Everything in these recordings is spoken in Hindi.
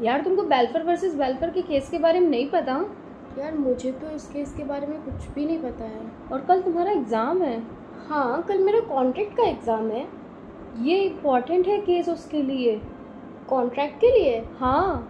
यार तुमको बेल्फोर वर्सेस बेल्फोर के केस के बारे में नहीं पता? यार मुझे तो इस केस के बारे में कुछ भी नहीं पता है। और कल तुम्हारा एग्ज़ाम है। हाँ, कल मेरा कॉन्ट्रैक्ट का एग्ज़ाम है। ये इम्पोर्टेंट है केस उसके लिए। कॉन्ट्रैक्ट के लिए? हाँ,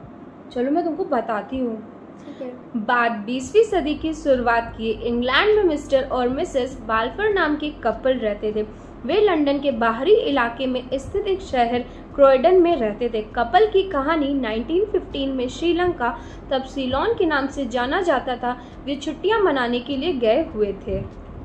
चलो मैं तुमको बताती हूँ। ठीक है। बात 20वीं सदी की शुरुआत की। इंग्लैंड में मिस्टर और मिसेस बाल्फोर नाम के कपल रहते थे। वे लंदन के बाहरी इलाके में स्थित एक शहर क्रॉयडन में रहते थे। कपल की कहानी 1915 में श्रीलंका, तब सीलोन के नाम से जाना जाता था, वे छुट्टियां मनाने के लिए गए हुए थे।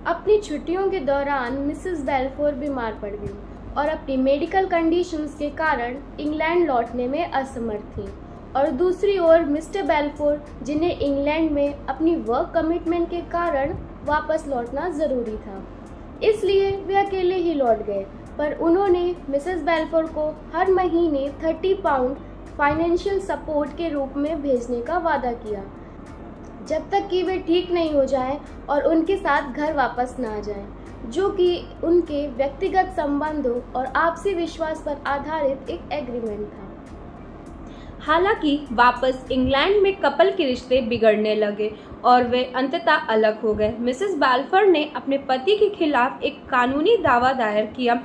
अपनी छुट्टियों के दौरान मिसेस बेल्फोर बीमार पड़ गई और अपनी मेडिकल कंडीशंस के कारण इंग्लैंड लौटने में असमर्थ थी। और दूसरी ओर मिस्टर बेल्फोर, जिन्हें इंग्लैंड में अपनी वर्क कमिटमेंट के कारण वापस लौटना ज़रूरी था, इसलिए वे अकेले ही लौट गए। पर उन्होंने मिसेस बेल्फोर को हर महीने 30 पाउंड फाइनेंशियल सपोर्ट के रूप में भेजने का वादा किया, जब तक कि वे ठीक नहीं हो जाएं और उनके साथ घर वापस ना आ जाएं, जो कि उनके व्यक्तिगत संबंधों और आपसी विश्वास पर आधारित एक एग्रीमेंट था। हालांकि वापस इंग्लैंड में कपल के रिश्ते बिगड़ने लगे और वे अंततः अलग हो गए। मिसेस बेल्फोर ने अपने पति के खिलाफ एक कानूनी दावा दायर किया,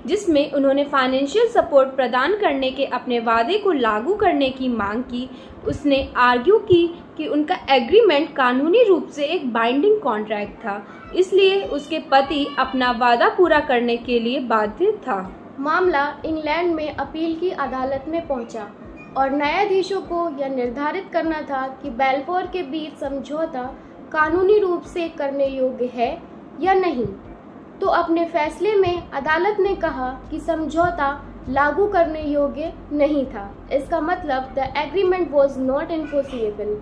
जिसमें उन्होंने फाइनेंशियल सपोर्ट प्रदान करने के अपने वादे को लागू करने की मांग की। उसने आर्ग्यू की कि उनका एग्रीमेंट कानूनी रूप से एक बाइंडिंग कॉन्ट्रैक्ट था, इसलिए उसके पति अपना वादा पूरा करने के लिए बाध्य था। मामला इंग्लैंड में अपील की अदालत में पहुंचा और न्यायाधीशों को यह निर्धारित करना था कि बेल्फोर के बीच समझौता कानूनी रूप से करने योग्य है या नहीं। तो अपने फैसले में अदालत ने कहा कि समझौता लागू करने योग्य नहीं था। इसका मतलब the agreement was not enforceable.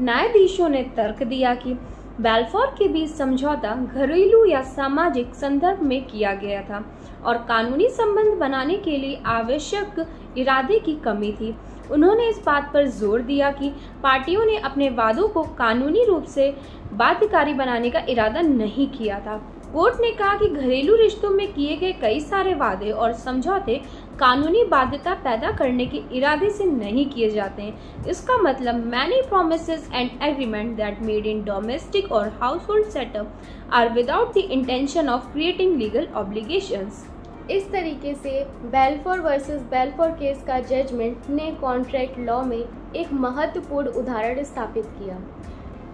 न्यायाधीशों ने तर्क दिया कि बेल्फोर के बीच समझौता घरेलू या सामाजिक संदर्भ में किया गया था और कानूनी संबंध बनाने के लिए आवश्यक इरादे की कमी थी। उन्होंने इस बात पर जोर दिया कि पार्टियों ने अपने वादों को कानूनी रूप से बाध्यकारी बनाने का इरादा नहीं किया था। कोर्ट ने कहा कि घरेलू रिश्तों में किए गए कई सारे वादे और समझौते कानूनी बाध्यता पैदा करने के इरादे से नहीं किए जाते हैं। इसका मतलब many promises and agreement that made in domestic और household setup are without the intention of creating legal obligations. इस तरीके से बेल्फोर वर्सेस बेल्फोर केस का जजमेंट ने कॉन्ट्रैक्ट लॉ में एक महत्वपूर्ण उदाहरण स्थापित किया।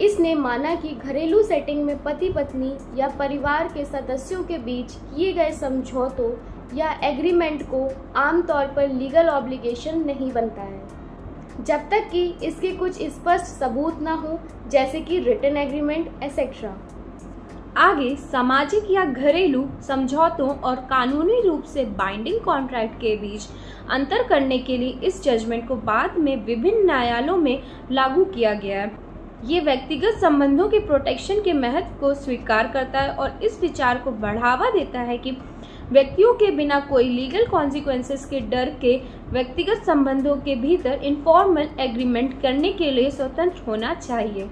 इसने माना कि घरेलू सेटिंग में पति पत्नी या परिवार के सदस्यों के बीच किए गए समझौतों या एग्रीमेंट को आमतौर पर लीगल ऑब्लिगेशन नहीं बनता है, जब तक कि इसके कुछ स्पष्ट सबूत न हो, जैसे कि रिटन एग्रीमेंट एसेट्रा। आगे सामाजिक या घरेलू समझौतों और कानूनी रूप से बाइंडिंग कॉन्ट्रैक्ट के बीच अंतर करने के लिए इस जजमेंट को बाद में विभिन्न न्यायालयों में लागू किया गया है। ये व्यक्तिगत संबंधों के प्रोटेक्शन के महत्व को स्वीकार करता है और इस विचार को बढ़ावा देता है कि व्यक्तियों के बिना कोई लीगल कॉन्सिक्वेंसेस के डर के व्यक्तिगत संबंधों के भीतर इनफॉर्मल एग्रीमेंट करने के लिए स्वतंत्र होना चाहिए।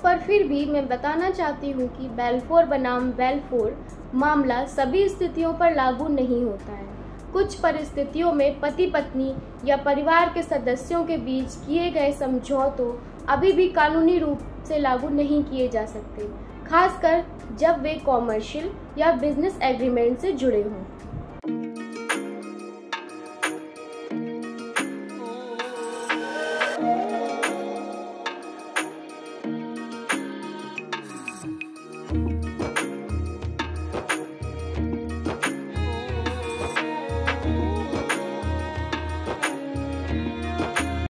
पर फिर भी मैं बताना चाहती हूँ कि बेल्फोर बनाम बेल्फोर मामला सभी स्थितियों पर लागू नहीं होता है। कुछ परिस्थितियों में पति पत्नी या परिवार के सदस्यों के बीच किए गए समझौतों अभी भी कानूनी रूप से लागू नहीं किए जा सकते, खासकर जब वे कॉमर्शियल या बिजनेस एग्रीमेंट से जुड़े हों।